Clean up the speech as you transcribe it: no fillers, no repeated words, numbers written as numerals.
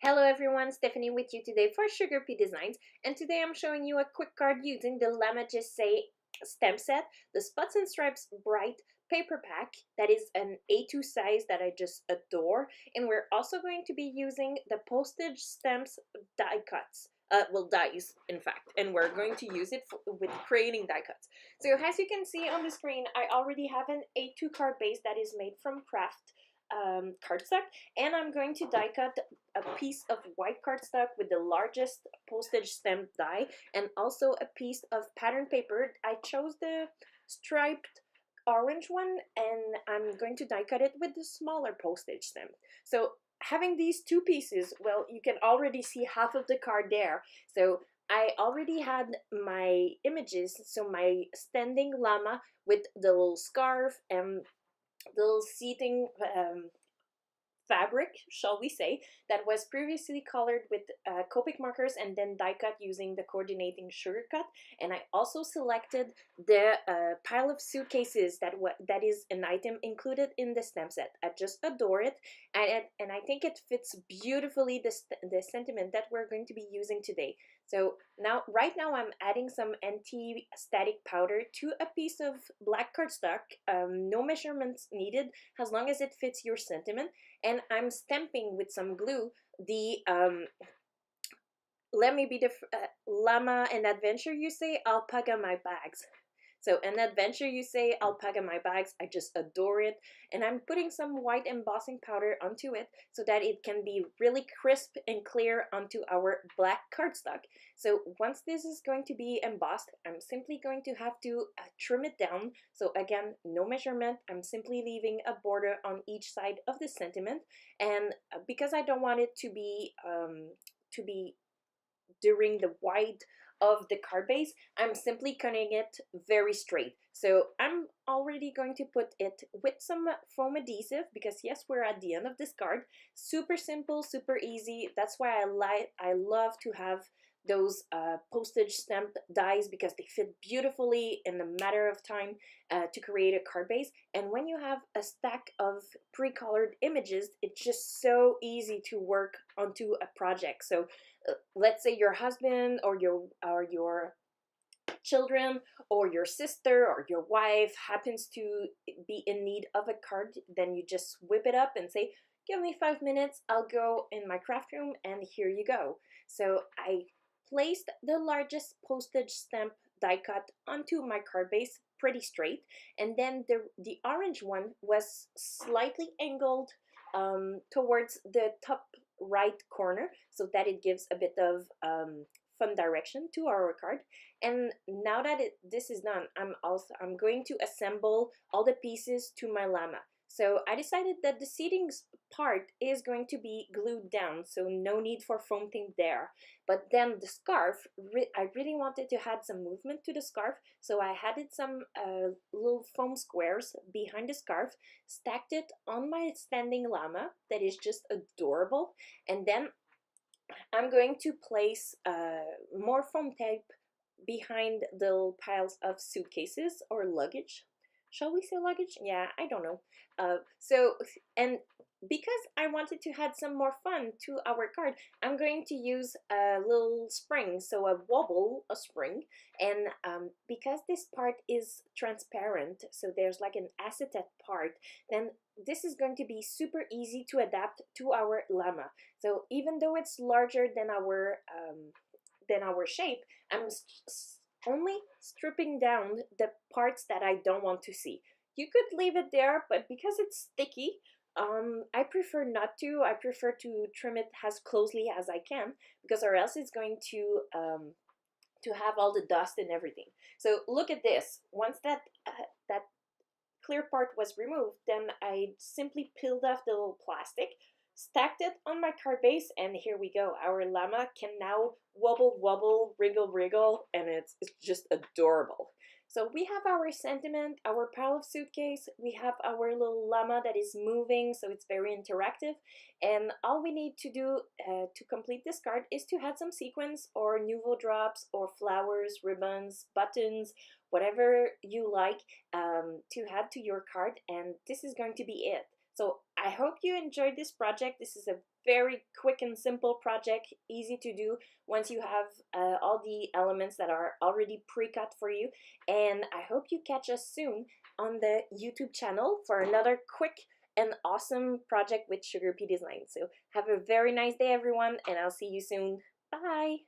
Hello everyone, Stephanie with you today for SugarPea Designs, and today I'm showing you a quick card using the Llama Just Say stamp set, the Spots and Stripes Bright paper pack that is an A2 size that I just adore, and we're also going to be using the Postage stamps die cuts. Dies in fact, and we're going to use it with creating die cuts. So as you can see on the screen, I already have an A2 card base that is made from craft cardstock, and I'm going to die cut a piece of white cardstock with the largest postage stamp die and also a piece of pattern paper. I chose the striped orange one, and I'm going to die cut it with the smaller postage stamp. So having these two pieces, well, you can already see half of the card there. So I already had my images, so my standing llama with the little scarf and the little seating fabric, shall we say, that was previously colored with Copic markers and then die cut using the coordinating SugarCut. And I also selected the pile of suitcases that is an item included in the stamp set. I just adore it, and I think it fits beautifully the sentiment that we're going to be using today. So right now I'm adding some anti-static powder to a piece of black cardstock. No measurements needed as long as it fits your sentiment. And I'm stamping with some glue the let me be the llama and adventure you say alpaca my bags. So an adventure you say alpaca my bags, I just adore it, and I'm putting some white embossing powder onto it so that it can be really crisp and clear onto our black cardstock. So once this is going to be embossed, I'm simply going to have to trim it down. So again, no measurement, I'm simply leaving a border on each side of the sentiment, and because I don't want it to be during the white of the card base, I'm simply cutting it very straight. So I'm already going to put it with some foam adhesive because yes, we're at the end of this card. Super simple, super easy. That's why I love to have those postage stamp dies because they fit beautifully in a matter of time to create a card base. And when you have a stack of pre-colored images, it's just so easy to work onto a project. So let's say your husband or your children or your sister or your wife happens to be in need of a card, then you just whip it up and say, give me 5 minutes, I'll go in my craft room and here you go. So I placed the largest postage stamp die cut onto my card base pretty straight, and then the orange one was slightly angled towards the top right corner so that it gives a bit of fun direction to our card. And now that this is done, I'm going to assemble all the pieces to my llama. So I decided that the seating part is going to be glued down, so no need for foaming there. But then the scarf, I really wanted to add some movement to the scarf, so I added some little foam squares behind the scarf, stacked it on my standing llama that is just adorable, and then I'm going to place more foam tape behind the little piles of suitcases or luggage. Shall we say luggage? Yeah, I don't know. And because I wanted to add some more fun to our card, I'm going to use a little spring, so a spring. And because this part is transparent, so there's like an acetate part, then this is going to be super easy to adapt to our llama. So even though it's larger than our shape, I'm only stripping down the parts that I don't want to see. You could leave it there, but because it's sticky, I prefer not to. I prefer to trim it as closely as I can because or else it's going to have all the dust and everything. So look at this. Once that clear part was removed, then I simply peeled off the little plastic, stacked it on my card base, and here we go. Our llama can now wobble, wobble, wriggle, wriggle, and it's just adorable. So we have our sentiment, our pile of suitcase, we have our little llama that is moving, so it's very interactive, and all we need to do to complete this card is to add some sequins or nouveau drops or flowers, ribbons, buttons, whatever you like to add to your card, and this is going to be it. So I hope you enjoyed this project. This is a very quick and simple project, easy to do once you have all the elements that are already pre-cut for you. And I hope you catch us soon on the YouTube channel for another quick and awesome project with SugarPea Design. So have a very nice day, everyone, and I'll see you soon. Bye!